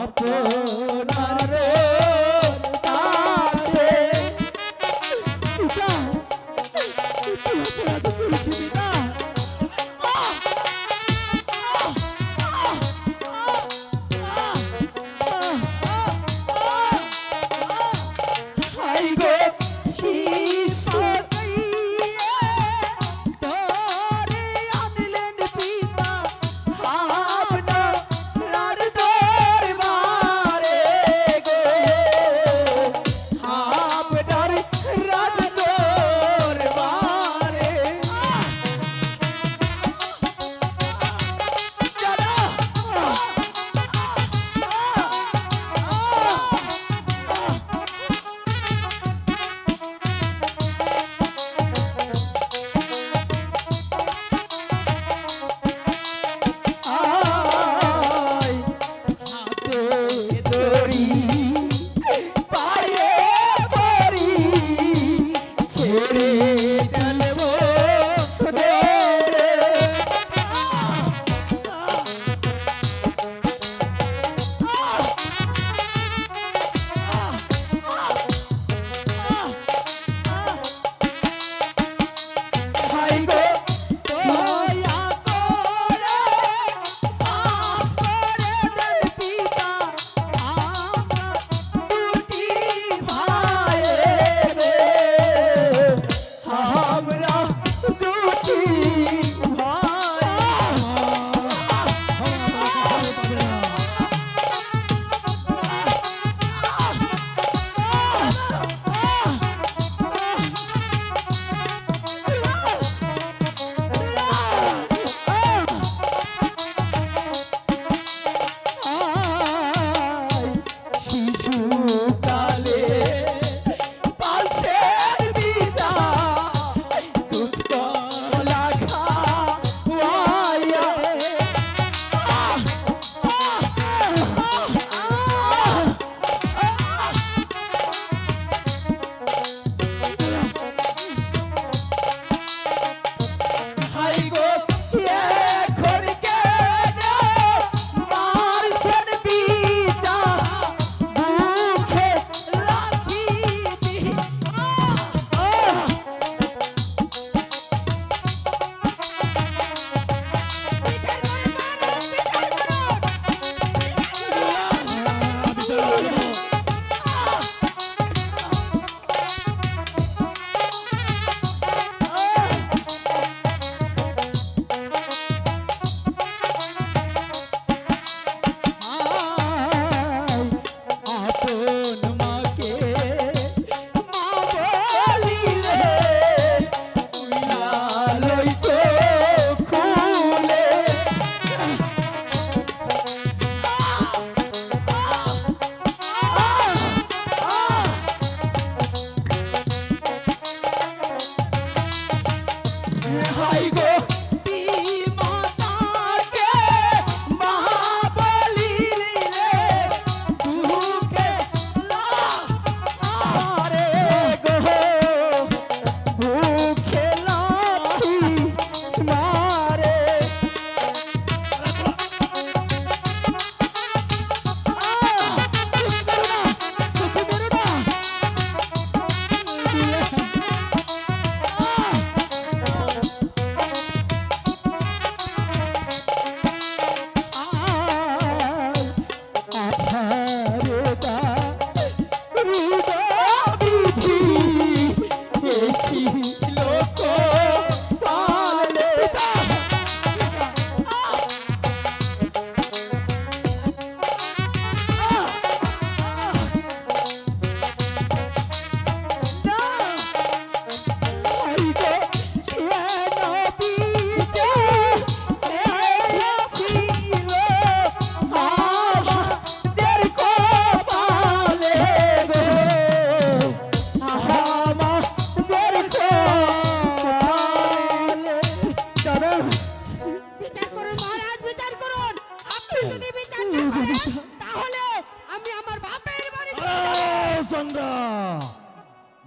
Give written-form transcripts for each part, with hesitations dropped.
আপনার কাছে পিতা তুই অপরাধ করেছি পিতা হাই গো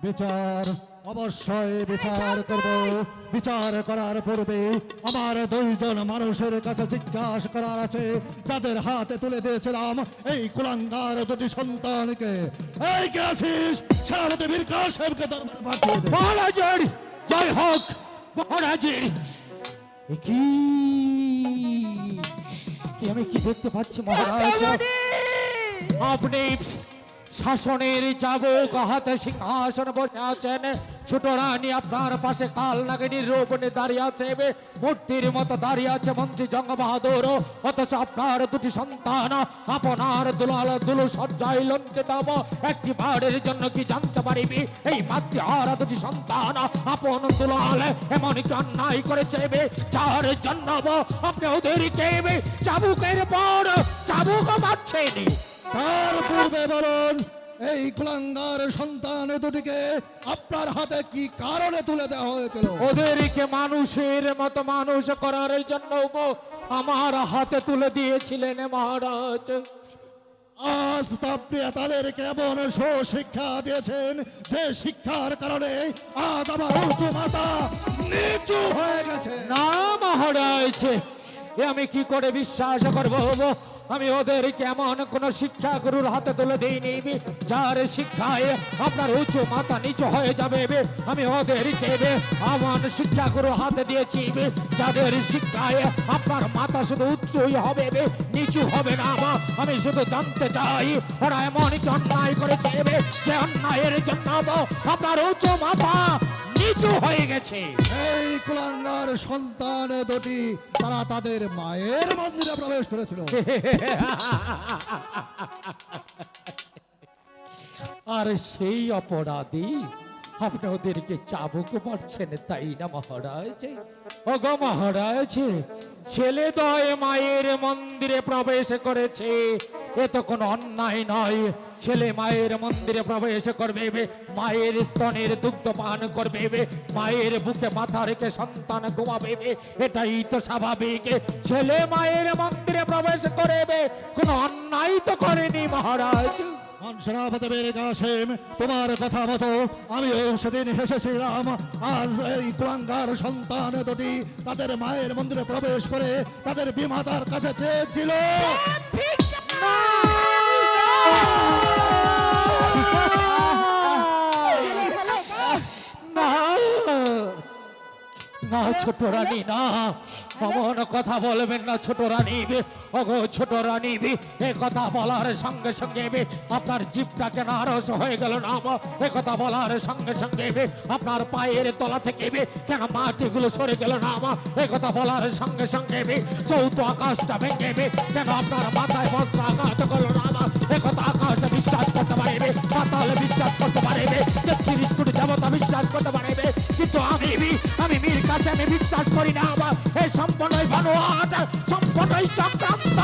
বিচার অবশ্যই বিচার করব। বিচার করার পূর্বে আমার দুইজন মানুষের কাছে জিজ্ঞাসা করার আছে, যাদের হাতে তুলে দিয়েছিলাম এই কুলাঙ্গার দুটি সন্তানকে। এই কে আছিস? সেনাপতি বীর কাসেমকে দরবারে পাঠিয়ে দে। মহারাজের জয় হোক। মহারাজের এ কি কি আমি কি দেখতে পাচ্ছি মহারাজ? আপনি শাসনের যাবক, হাতে সিংহাসন বসে আছেন, ছোট রানী আপনার পাশে কাল নাগিনীর রূপ নিয়ে দাঁড়িয়ে আছে, মূর্তির মতো দাঁড়িয়ে আছে মন্ত্রী জঙ্গ বাহাদুর। অথচ আপনার দুটি সন্তান আপনার দুলাল দুলু সজ্জায় লঙ্কিত। একটি বারের জন্য কি জানতে পারিবি এই মাতৃহারা দুটি সন্তান আপন দুলাল এমন কি অন্যায় করেছে, যার জন্য আপনি ওদেরকে চাবুকের পর চাবুক মারছেন? তার পূর্বে বলুন, এই কুলাঙ্গার সন্তান দুটিকে আপনার হাতে কি কারণে তুলে দেওয়া হয়েছিল? ওদেরকে মানুষের মতো মানুষ করার জন্য আমার হাতে তুলে দিয়েছিলেন মহারাজ। আজ আপনি তাদেরকে এমন সুশিক্ষা দিয়েছেন যে শিক্ষার কারণে আজ আমার উঁচু মাথা নিচু হয়ে গেছে। না মহারাজ, এ আমি কি করে বিশ্বাস করবো? আমি ওদেরকে এমন কোন শিক্ষা গুরুর হাতে তুলে দিইনি যার শিক্ষায় আপনার উঁচু মাথা নিচু হয়ে যাবে। আমি ওদেরকে এমন শিক্ষা গুরুর হাতে দিয়েছি যাদের শিক্ষায় আপনার মাথা শুধু উঁচুই হবে, নিচু হবে না। আমি শুধু জানতে চাই ওরা এমন কি অন্যায় করেছে যে অন্যায়ের জন্য আপনার উঁচু মাথা নিচু হয়ে গেছে। এই কুলাঙ্গার সন্তান দুটি তারা তাদের মায়ের মন্দিরে প্রবেশ করেছিল। আর সেই অপরাধী আপনি ওদেরকে চাবুক মারছেন, তাই না মহারাজ? ওগো মহারাজ, ছেলে দয় মায়ের মন্দিরে প্রবেশ করেছে, এ তো কোনো অন্যায় নয়। ছেলে মায়ের মন্দিরে প্রবেশ করবে, মায়ের স্তনের দুগ্ধ পান করবে, মায়ের বুকে মাথা রেখে সন্তান ঘুমাবে, এটাই তো স্বাভাবিক। ছেলে মায়ের মন্দিরে প্রবেশ করবে, কোনো অন্যায় তো করেনি মহারাজ। সেনাপতি বীর কাসেম, তোমার কথা মতো আমিও সেদিন হেসেছিলাম। আজ এই কুলাঙ্গার সন্তান দুটি তাদের মায়ের মন্দিরে প্রবেশ করে তাদের বিমাতার কাছে চেয়েছিল না ছোট রানী, না অমন কথা বলবেন না ছোট রানী। ওগো ছোট রানী, এ কথা বলার সঙ্গে সঙ্গে আপনার জিভটাকে নারস হয়ে গেল না? এ কথা বলার সঙ্গে সঙ্গে আপনার পায়ের তলা থেকে কেন মাটিগুলো সরে গেল না? এ কথা বলার সঙ্গে সঙ্গে চৌথ আকাশটা ভেঙে কেন আপনার মাথায় বজ্র আঘাত করলো না? এ কথা আকাশ বিশ্বাস করতে পারবে, পাতাল বিশ্বাস করতে পারবে, ৩৩ কোটি দেবতা বিশ্বাস করতে পারবে, কিন্তু আমি মীর কাছে আমি বিশ্বাস করি না। এই সম্পূর্ণই বানোয়াট, সম্পূর্ণই চক্রান্ত।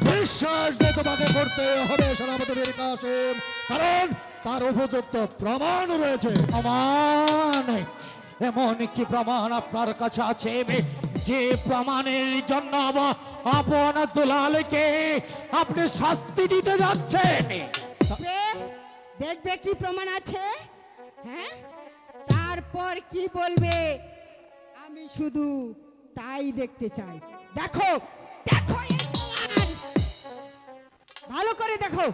বিশ্বাস যে তোমাকে করতে হবে সেনাপতি বীর কাসেম, কারণ তার উপযুক্ত প্রমাণ রয়েছে। প্রমাণ? এমন কি প্রমাণ আপনার কাছে আছে যে প্রমাণের জন্য আপন দুলালকে আপনি শাস্তি দিতে যাচ্ছেন? দেখবে কি প্রমাণ আছে, হ্যাঁ? তারপর কি বলবে আমি শুধু তাই দেখতে চাই। দেখো দেখো এই প্রমাণ। ভালো করে দেখো।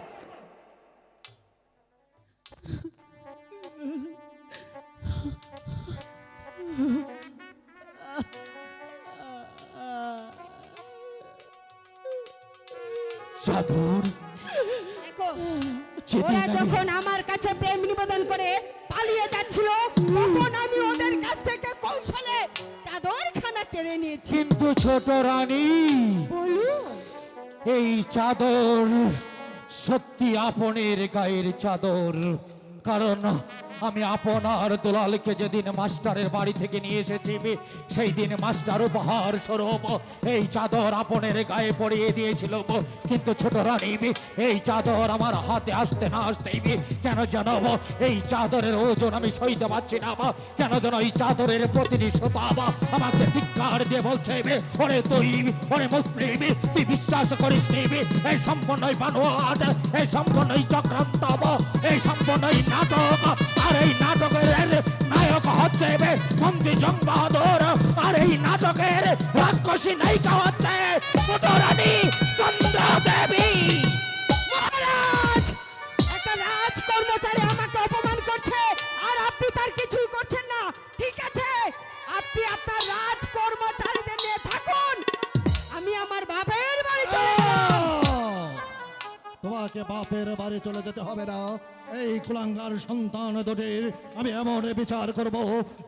চাদর দেখো, ওরা যখন আমার কাছে প্রেম নিবেদন করে পালিয়ে যাচ্ছিল তখন আমি ওদের কাছ থেকে কৌশলে চাদরখানা কেড়ে নিয়েছি। কিন্তু ছোট রানী, বলুন, এই চাদর সত্যি আপনের গায়ের চাদর, কারণ আমি আপনার দুলালকে যেদিন মাস্টারের বাড়ি থেকে নিয়ে এসেছি সেই দিন মাস্টার উপহার স্বরূপ এই চাদর আপনের গায়ে পরিয়ে দিয়েছিল। কিন্তু ছোট রানী, এই চাদর আমার হাতে আসতে না আসতেই কেন জানাবো এই চাদরের ওজন আমি সইতে পারছি না। কেন যেন এই চাদরের প্রতিটি সুতা আমাকে ধিক্কার দিয়ে বলছে, ওরে তুই, ওরে মুসলিম, তুই বিশ্বাস করিস নি, এই সম্পূর্ণই বানোয়াট, এই সম্পূর্ণই চক্রান্ত, এই সম্পূর্ণই নাটক। আর এই নাটকের নায়ক হচ্ছে মন্ত্রী জং বাহাদুর, আর এই নাটকের রাক্ষসী নায়িকা হচ্ছে ছোট রানী চন্দ্র দেবী। মহারাজ, একটা রাজ কর্মচারী আমাকে অপমান করছে আর আপনি তার কিছুই করছেন না। ঠিক আছে, আপনি আপনার রাজ কর্মচারীদের নিয়ে থাকুন, আমি আমার বাপের বাড়ি চলে গেলাম। তোমাকে বাপের বাড়ি চলে যেতে হবে না। এই কুলাঙ্গার সন্তান দুটির আমি এমন বিচার করব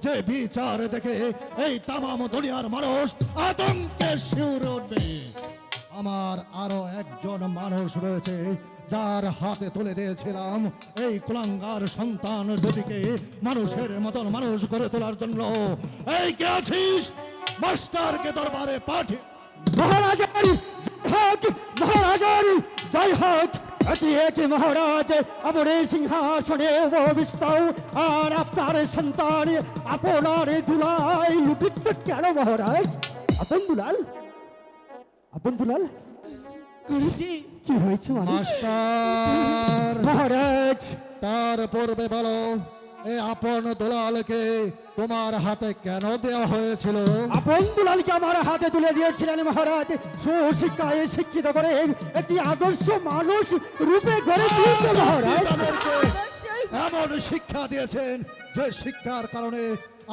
যে বিচার দেখে এই তামাম দুনিয়ার মানুষ আতঙ্কে শিউরে উঠবে। আমার আরো একজন মানুষ রয়েছে যার হাতে তুলে দিয়েছিলাম এই কুলাঙ্গার সন্তান দুটিকে মানুষের মতন মানুষ করে তোলার জন্য। এই কে আছিস? মাস্টারকে দরবারে পাঠিয়ে মহারাজার হোক, মহারাজার জয় হোক। এটি একটি মহারাজ আমার এই সিংহাসনে উপবিষ্ট, আর আপনার সন্তান আপনার দুলাই লুটিত কেন মহারাজ? আপন দুলাল, আপন দুলাল, গুরুজি, কি হয়েছে মাস্টার? মহারাজ? তার পূর্বে বলো, এই আপন দুলালকে তোমার হাতে কেন দেওয়া হয়েছিল? আপন দুলালকে আমার হাতে তুলে দিয়েছিলেন মহারাজ, সুশিক্ষায় শিক্ষিত করে একটি আদর্শ মানুষ রূপে গড়ে তুলতে মহারাজ। তাদেরকে এমন শিক্ষা দিয়েছেন যে শিক্ষার কারণে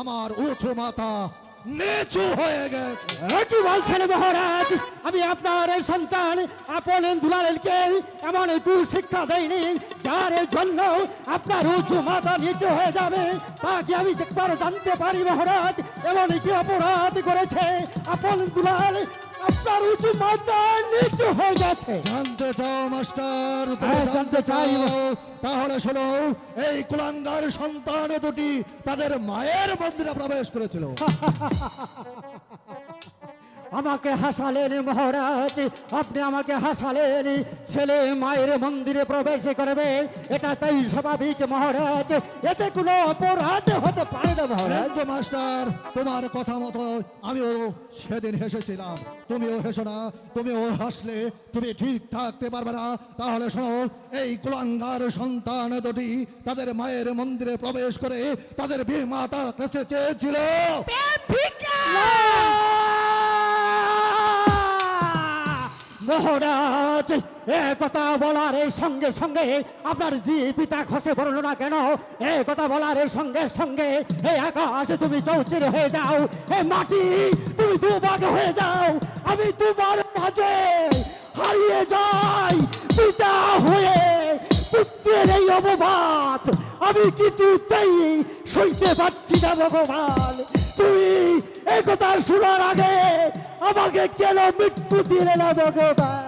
আমার উঁচু মাথা নিচু হয়ে গেছে। কি বলছেন মহারাজ? আমি আপনার এই সন্তান আপন দুলালকে এমন শিক্ষা দেয়নি যার জন্য আপনার উঁচু মাথা নিচু হয়ে যাবে, তা কি আমি একবার জানতে পারি মহারাজ? এমন কি অপরাধ করেছে আপন দুলাল আপনার উঁচু মাথা নিচু হয়ে গেছে? জানতে চাও মাস্টার? হ্যাঁ, জানতে চাই। তাহলে শোনো, এই কুলাঙ্গার সন্তান দুটি তাদের মায়ের মন্দিরে প্রবেশ করেছিল। আমাকে হাসালেন মহারাজ, আপনি আমাকে হাসালেন। ছেলে মায়ের মন্দিরে প্রবেশ করবে, এটা তাই স্বাভাবিক মহারাজ, এতে কোনো অপরাধ হতে পারে না মহারাজ। কিন্তু মাস্টার, তোমার কথা মতো আমিও সেদিন হেসেছিলাম, তুমিও হেসো না। তুমিও হাসলে তুমি ঠিক থাকতে পারবে না। তাহলে শোনো, এই কুলাঙ্গার সন্তান দুটি তাদের মায়ের মন্দিরে প্রবেশ করে তাদের মাতা কাছে চেয়েছিল মহারাজ। এ কথা বলার সঙ্গে সঙ্গে আপনার জি পিতা খসে পড়লো না কেন? এ কথা বলার সঙ্গে সঙ্গে এই আকাশ তুমি চৌচির হয়ে যাও, এ মাটি তুমি দুভাগ হয়ে যাও, আমি তোমার মাঝে হারিয়ে যাই। পিতা হয়ে পুত্রের এই অপবাদ আমি কিছুতেই সইতে পারছি না ভগবান। তুই একথা শোনার আগে আমাকে কেন মৃত্যু দিলে না ভগবান?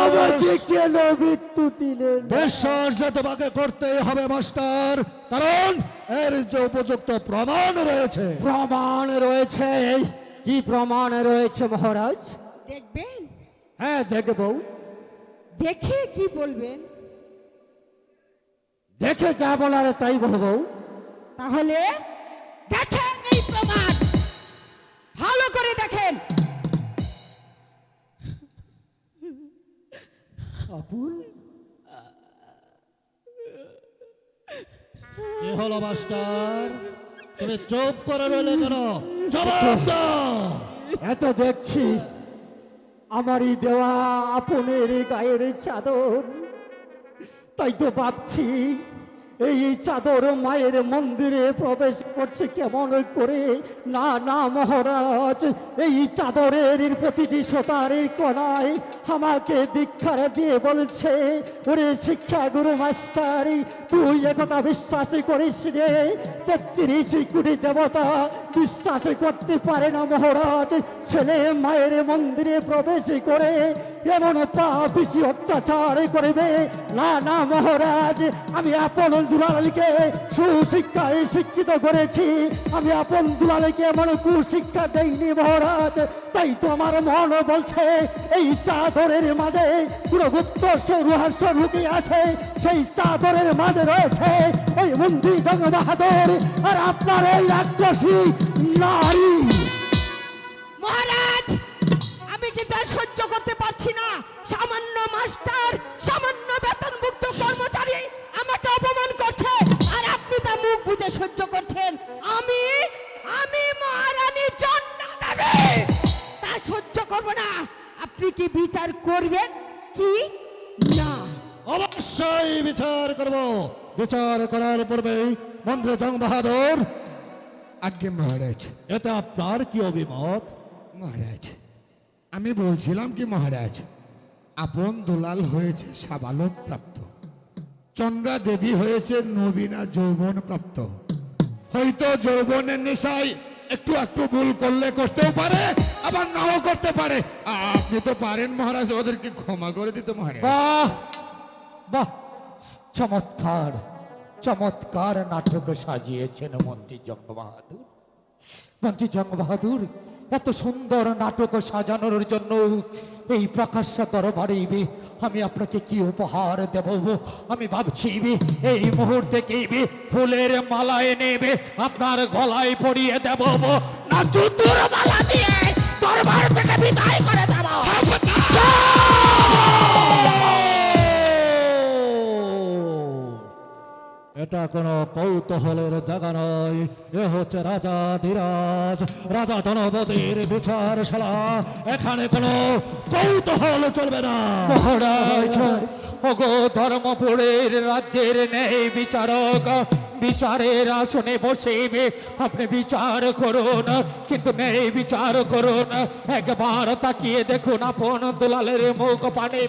আমাকে কেন মৃত্যু দিলেন? বিশ্বাস তোমাকে করতেই হবে মাস্টার, কারণ এর যে উপযুক্ত প্রমাণ রয়েছে। প্রমাণ রয়েছে? কি প্রমাণ রয়েছে মহারাজ? দেখবেন? হ্যাঁ দেখব। দেখে কি বলবেন? দেখে যা বলার তাই বলবো। তাহলে দেখেন এই প্রমাণ, ভালো করে দেখেন। আপুল, কি হলো মাস্টার? তুমি চুপ করে রইলে কেন? জবাব দাও। এত দেখছি আমারই দেওয়া আপনের গায়ের চাদর, তাই তো ভাবছি এই চাদর মায়ের মন্দিরে প্রবেশ করছে কেমন করে। না না মহারাজ, এই চাদরের প্রতিটি সোতারের কণায় আমাকে দীক্ষার দিয়ে বলছে, ওরে শিক্ষা গুরু মাস্টার, তুই একথা বিশ্বাস করিস রে? ৩৩ কোটি দেবতা বিশ্বাস করতে পারে না মহারাজ ছেলে মায়ের মন্দিরে প্রবেশ করে এমন পাপিষ্টি অত্যাচার করবে। না না মহারাজ, আমি আপন দুলালকে সুশিক্ষায় শিক্ষিত করেছি, আমি আপন দুলালকে এমন কুশিক্ষা দেইনি মহারাজ। তাই তো আমার মন বলছে এই চাদরের মাঝে পুরো গুপ্ত রহস্য লুকিয়ে আছে। সেই চাদরের মাঝে রয়েছে ওই মন্ত্রী জং বাহাদুর আর আপনার এই রাক্ষসী নারী। মহারাজ, আমি কিন্তু আর সহ্য করতে পারছি না। সামান্য মাস্টার, সামান্য বেতনভুক্ত কর্মচারী আমাকে অপমান করছে, আর আপনি অবশ্যই বিচার করব। বিচার করার পূর্বে মন্ত্রী জং বাহাদুর, আজ্ঞে মহারাজ। এতে আপনার কি অভিমত? মহারাজ, আমি বলছিলাম কি মহারাজ, আপন দুলাল হয়েছে সাবালক প্রাপ্ত, চন্দ্রা দেবী হয়েছে নবীনা যৌবন প্রাপ্ত। হয়তো যৌবনের নেশায় একটু একটু ভুল করলে করতেও পারে, আবার নাও করতে পারে। আপনি তো পারেন মহারাজ ওদেরকে ক্ষমা করে দিতে মহারাজ। বাহ বাহ, চমৎকার চমৎকার নাটক সাজিয়েছেন মন্ত্রী জং বাহাদুর। মন্ত্রী জং বাহাদুর, এত সুন্দর নাটক সাজানোর জন্য এই প্রকাশ্য দরবারে আমি আপনাকে কি উপহার দেব? আমি ভাবছি এই মুহূর্তে কি ফুলের মালা এনে আপনার গলায় পরিয়ে দেব, না জুতোর মালা দিয়ে দরবার থেকে বিদায় করে দেব? এটা কোনো কৌতূহলের জায়গা নয়, এ হচ্ছে রাজা ধীরাজ, রাজা ধনপতির বিচারশালা। এখানে কোনো কৌতূহল চলবে না। মহারাজ, ওগো ধর্মপুরের রাজ্যের ন্যায় বিচারক, বিচারের আসনে বসে আপনি বিচার করুন, কিন্তু ন্যায় বিচার করুন। একবার তাকিয়ে দেখুন আপন দুলালের মুখ পানে,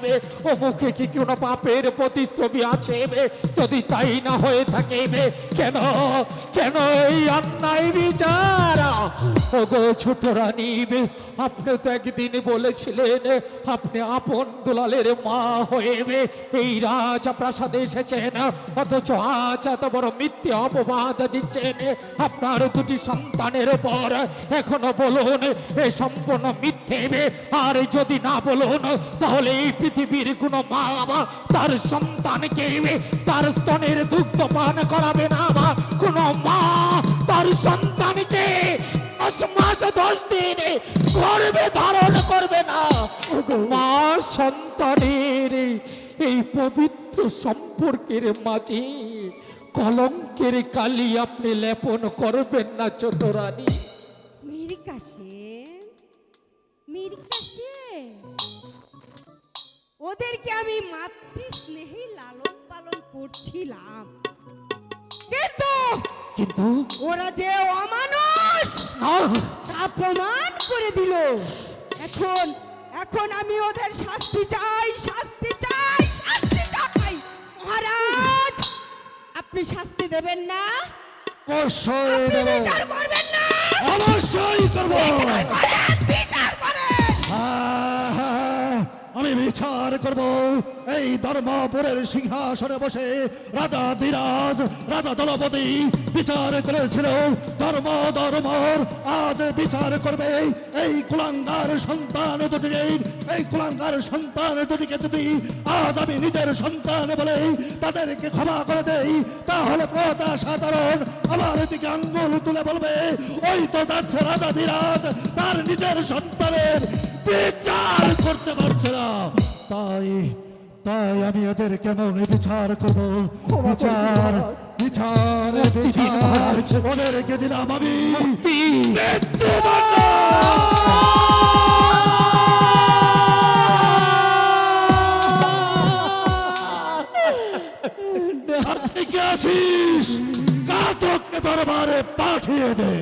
ও মুখে কি কোনো পাপের প্রতিশ্রুতি আছে? যদি তাই না হয়ে থাকে, কেন কেন এই অন্যায় বিচার? ওগো ছোট রানী, আপনি তো একদিন বলেছিলেন আপনি আপন দুলালের মা হয়ে এই রাজপ্রাসাদে এসেছেন, অথচ আজ এত বড় মিথ্যে অপবাদ দিচ্ছেন আপনার দুটি সন্তানের পর। এখনো বলুন এ সম্পূর্ণ মিথ্যে? আর যদি না বলুন তাহলে এই পৃথিবীর কোনো মা বাবা তার সন্তানকে তার স্তনের দুগ্ধ পান করাবে না, বা কোনো মা তার সন্তানকে 10 মাস 10 দিন গর্ভে ধারণ করবে না। মা সন্তানের এই পবিত্র সম্পর্কের মাঝে কলঙ্কের কালি আপনি লেপন করবেন না ছোট রানী। মীর কাসেম, মীর কাসেম, ওদেরকে আমি মাতৃ স্নেহে লালন পালন করছিলাম, কিন্তু কিন্তু ওরা যে অমানুষ তা প্রমাণ করে দিল। এখন এখন আমি ওদের শাস্তি চাই, শাস্তি চাই, শাস্তি চাই। মহারাজ, আপনি শাস্তি দেবেন না? অবশ্যই আপনি দেব, বিচার করবেন না? অবশ্যই করব। করেন, বিচার করেন। হ্যাঁ, হ্যাঁ, আমি বিচার করব। এই ধর্মপুরের সিংহাসনে বসে রাজা ধীরাজ, রাজা দলপতি বিচার করেছিল ধর্ম ধর্মর, আজ বিচার করবে এই কুলাঙ্গার সন্তান দুটিকে। এই কুলাঙ্গার সন্তান দুটিকে যদি আজ আমি নিজের সন্তান বলে তাদেরকে ক্ষমা করে দেই, তাহলে প্রজা সাধারণ আমার দিকে আঙ্গুল তুলে বলবে ওই তো যাচ্ছে রাজা ধীরাজ তার নিজের সন্তানের বিচার করতে পারছে না। তাই তাই আমি এদের কেমন বিচার করবো? বিচার বিচার বিচার ওদেরকে দিলাম আমি মৃত্যুদণ্ড। আপনি কে আছিস? ঘাতককে দরবারে পাঠিয়ে দে।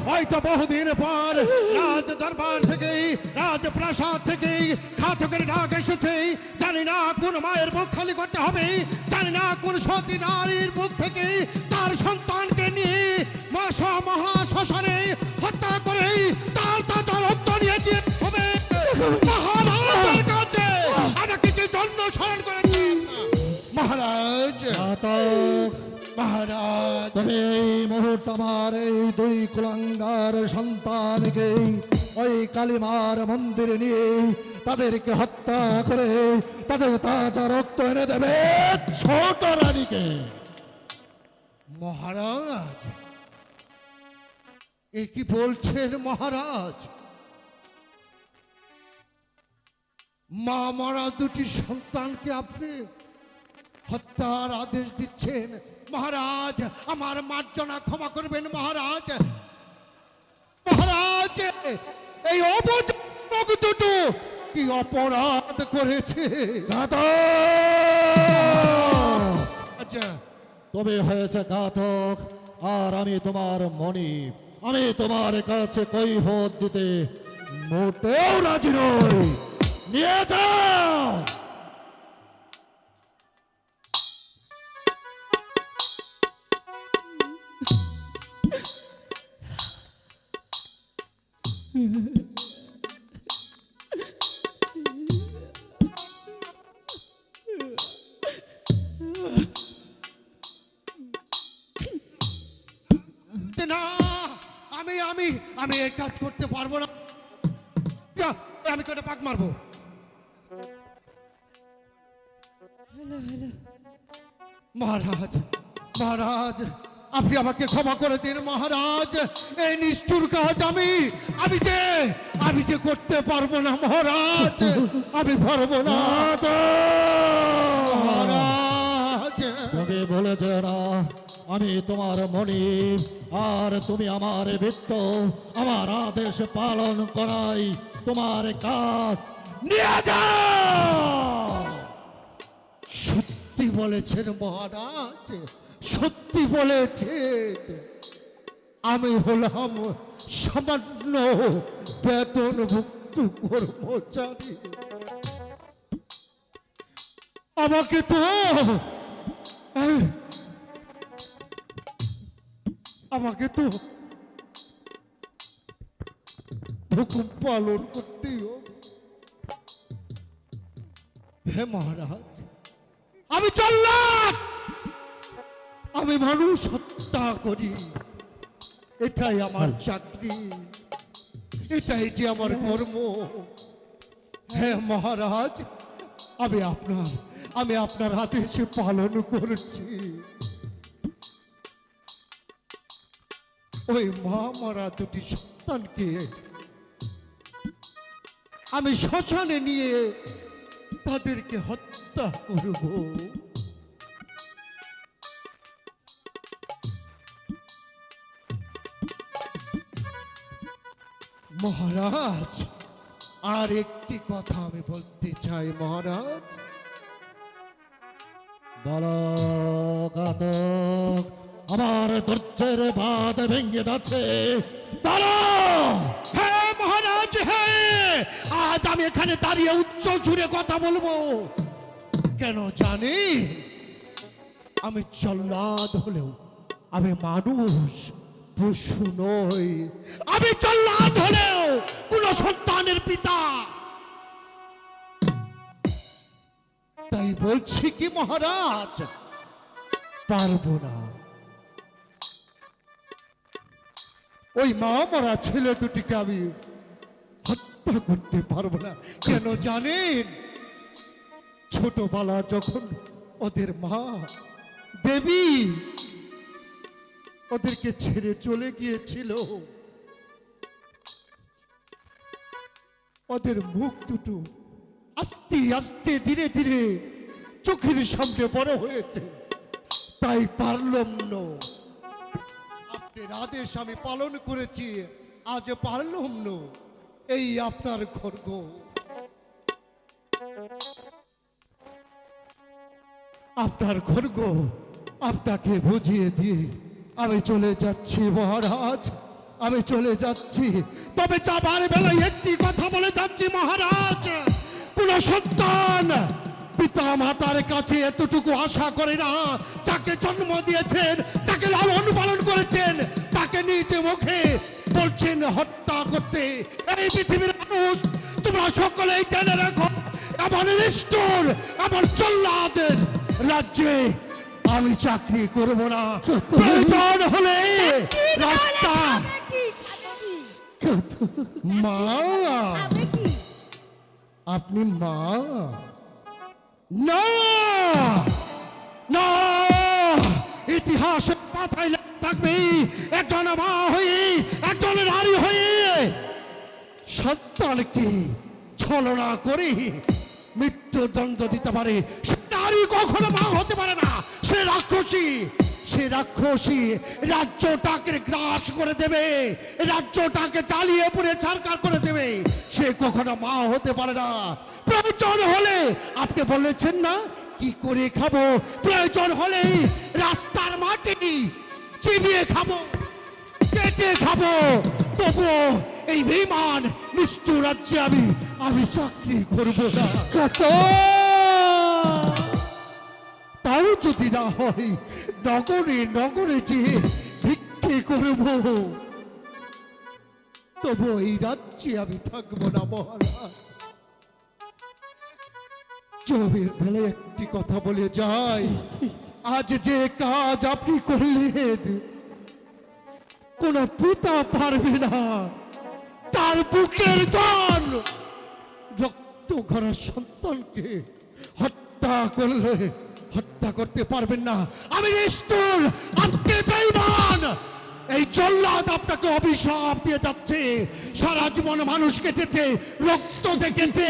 হয়তো বহুদিন পর রাজ দরবার থেকে, রাজপ্রাসাদ থেকে ঘাতকের ডাক এসেছে। জানি না কোন মায়ের মুখ খালি করতে হবে, জানি না কোন সতী নারীর মুখ থেকে তার সন্তানকে নিয়ে মহাশ্মশানে হত্যা করে তার তাজা রক্ত নিয়ে দিয়ে হবে। মহারাজের কাছে আমাকে যে জন্য স্মরণ করেছেন মহারাজ। ঘাতক মহারাজ, তবে এই মুহূর্তে আমার এই দুই কুলাঙ্গার সন্তানকে ওই কালীমার মন্দিরে নিয়ে তাদেরকে হত্যা করে তাদের তাজা রক্ত এনে দেবে ছোট রানীকে। মহারাজ, এ কি বলছেন মহারাজ? মা মরা দুটি সন্তানকে আপনি হত্যার আদেশ দিচ্ছেন। মহারাজ, আমার মার্জনা ক্ষমা করবেন মহারাজ। মহারাজ, এই অবুঝ লোক দুটো কি অপরাধ করেছে? আচ্ছা, তবে হয়েছে ঘাতক, আর আমি তোমার মনিব। আমি তোমার কাছে কৈফিয়ত দিতে মোটেও রাজি নই। নিয়ে যাও। না, আমি আমি আমি এই কাজ করতে পারবো না। আমি কটা পাক মারবো। মহারাজ, মহারাজ, আপনি আমাকে ক্ষমা করে দিন মহারাজ। এই নিষ্ঠুর কাজ আমি যে করতে পারবো না মহারাজ। আমি পারবো না মহারাজ। তুমি বলেছ না আমি তোমার মনিব, আর তুমি আমার বৃত্ত। আমার আদেশ পালন করাই তোমার কাজ। নিয়ে যাও। সত্যি বলেছেন মহারাজ, সত্যি বলেছেন। আমি হলাম সামান্য বেতনভুক্ত কর্মচারী। আমাকে তো হুকুম পালন করতেই হবে। হে মহারাজ, আমি চললাম, আমি মানুষ হত্যা করি। এটাই আমার চাকরি, এটাই যে আমার কর্ম। হে মহারাজ, আমি আপনার আদেশ পালন করছি। ওই মা মরা দুটি সন্তানকে আমি শ্মশানে নিয়ে তাদেরকে হত্যা করব। মহারাজ, আর একটি কথা আমি বলতে চাই মহারাজ। বলো ঘাতক, আমার ধৈর্যের বাঁধ ভেঙে যাচ্ছে। বলো। হ্যাঁ মহারাজ, হ্যাঁ, আজ আমি এখানে দাঁড়িয়ে উচ্চ সুরে কথা বলবো। কেন জানি? আমি জল্লাদ হলেও আমি মানুষ, পশু নই। আমি জল্লাদ হলেও কোন সন্তানের পিতা। তাই বলছি কি মহারাজ, পারবো না। ওই মা মরা ছেলে দুটিকে আমি হত্যা করতে পারবো না। কেন জানেন? ছোটবেলা যখন ওদের মা দেবী ওদেরকে ছেড়ে চলে গিয়েছিল, ওদের মুখ দুটো আস্তে আস্তে ধীরে ধীরে চোখের সামনে বড় হয়েছে। তাই পারলাম না। আপনার আদেশ আমি পালন করেছি, আজ পারলাম না। এই আপনার খড়গ। আপনার খড়গ আপনাকে বুঝিয়ে দিয়ে আমি চলে যাচ্ছি মহারাজ, আমি চলে যাচ্ছি। তবে যাবার বেলায় একটি কথা বলে যাচ্ছি মহারাজ, কোন সন্তান পিতা মাতার কাছে এতটুকু আশা করে না। যাকে জন্ম দিয়েছেন, যাকে লালন পালন করেছেন, তাকে নিজে মুখে বলছেন হত্যা করতে। এই পৃথিবীর মানুষ তোমরা সকলেই জেনে রাখো, এমন নিষ্ঠুর, এমন জল্লাদের রাজ্যে আমি চাকরি করব না। প্রয়োজন হলে রাস্তা। মা, আপনি মা? না না, ইতিহাসের পাতায় থাকবে একজন মা হয়ে, একজন নারী হয়ে সন্তানকে ছলনা করে মৃত্যুদণ্ড দিতে পারে, সে নারী কখনো মা হতে পারে না। সে রাক্ষসী, সে রাক্ষসী রাজ্যটাকে গ্রাস করে দেবে, রাজ্যটাকে চালিয়ে পুড়ে ছারখার করে দেবে। সে কখনো মা হতে পারে না। প্রয়োজন হলে, আপনি বলেছেন না কি করে খাবো, প্রয়োজন হলে রাস্তার মাটি চিবিয়ে খাবো, কেটে খাবো, তবু এই বেঈমান নিষ্ঠুর রাজ্যে আমি চাকরি করবো না। তাও যদি না হয় নগরে নগরে যে ভিক্ষে করব, তবু এই রাজ্যে আমি থাকবো না মহারাজ। জবের বেলা একটি কথা বলে যাই, আজ যে কাজ আপনি করলেন কোন পিতা পারবে না তার বুকের জন রক্ত ঘরা সন্তানকে হত্যা করলে হত্যা করতে পারবেন না। আমি নিষ্ঠুর, আপনি বেঈমান। এই জল্লাদ আপনাকে অভিশাপ দিয়ে যাচ্ছে। সারা জীবন মানুষ কেটেছে, রক্ত দেখেছে,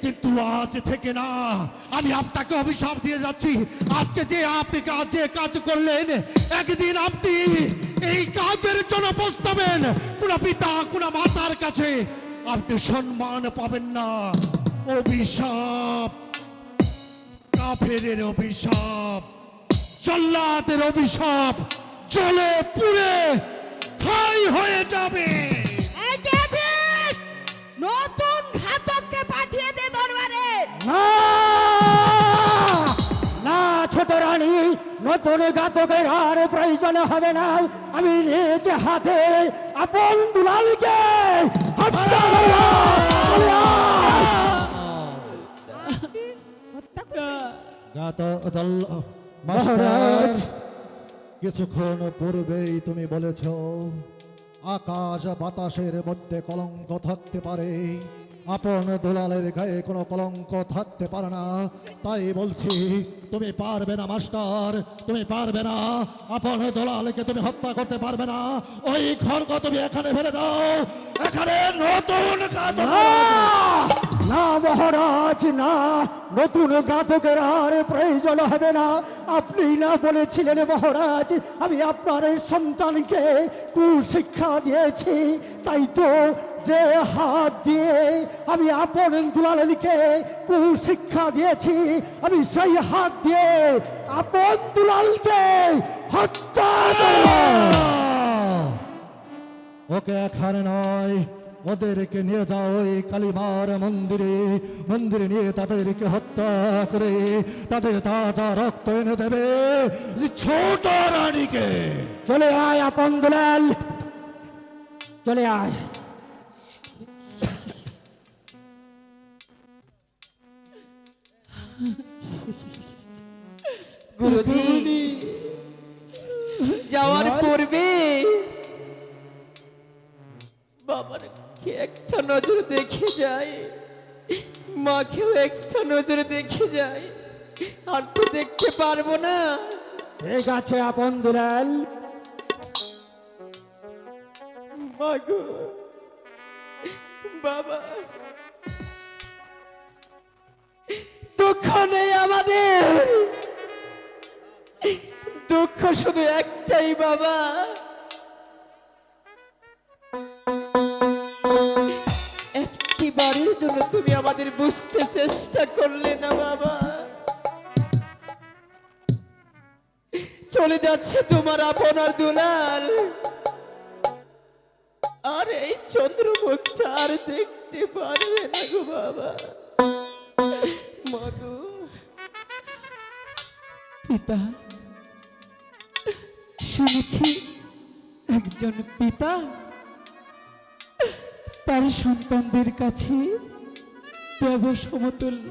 কিন্তু আজ থেকে না, আমি আপনাকে অভিশাপ দিয়ে যাচ্ছি। আজকে যে আপনি যে কাজ করলেন, একদিন আপনি এই কাজের জন্য পস্তাবেন। কোন পিতা কোন মাতার কাছে আপনি সম্মান পাবেন না। অভিশাপ, কাফেরের অভিশাপ, জল্লাদের অভিশাপ জলে পুড়ে ছাই হয়ে যাবে। এই কে আছিস? নতুন ঘাতককে পাঠিয়ে দে দরবারে। না না ছোট রানী, নতুন ঘাতকের আর প্রয়োজন হবে না। আমি নিজ হাতে আপন দুলালকে হত্যা হত্যা করবে? মাস্টার, কিছুক্ষণ পূর্বেই তুমি বলেছ আকাশ বাতাসের মধ্যে কলঙ্ক থাকতে পারে, আপন দুলালের গায়ে কোনো কলঙ্ক থাকতে পারে না। তাই বলছি তুমি পারবে না মাস্টার, তুমি পারবে না। আপন দুলালকে তুমি হত্যা করতে পারবে না। ওই খড়গ তুমি এখানে ফেলে দাও, এখানে নতুন কাজ। না মহারাজ, না, নতুন ঘাতকের আর প্রয়োজন হবে না। আপনি না বলেছিলেন মহারাজ আমি আপনার এই সন্তানকে কুশিক্ষা দিয়েছি, তাই তো যে হাত দিয়ে আমি আপন দুলালকে কুশিক্ষা দিয়েছি, আমি সেই হাত দিয়ে আপন দুলালকে হত্যা করব। ওকে এখানে নয়, ওদেরকে নিয়ে যাও ওই কালীমার মন্দিরে। মন্দিরে নিয়ে তাদেরকে হত্যা করে তাদের তাজা রক্ত এনে দেবে ছোট রানীকে। চলে আয় আপন দুলাল, চলে আয়। গুরুজি যাওয়ার পূর্বে বাবার কে একটা নজর দেখে যায়, মাকেও একটা নজর দেখে যায়, আর তো দেখতে পারবো না। ঠিক আছে আপন দুলাল। মাগো, বাবা, দুঃখ নেই আমাদের, দুঃখ শুধু একটাই বাবা, একটি বারের জন্য তুমি আমাদের বুঝতে চেষ্টা করলে না বাবা। চলে যাচ্ছে তোমার আপনার দুলাল, আর এই চন্দ্রমুখটা আর দেখতে পারবে না গো বাবা। মাগো, পিতা, শুনেছি একজন পিতা তার সন্তানদের কাছে দেব সমতুল্য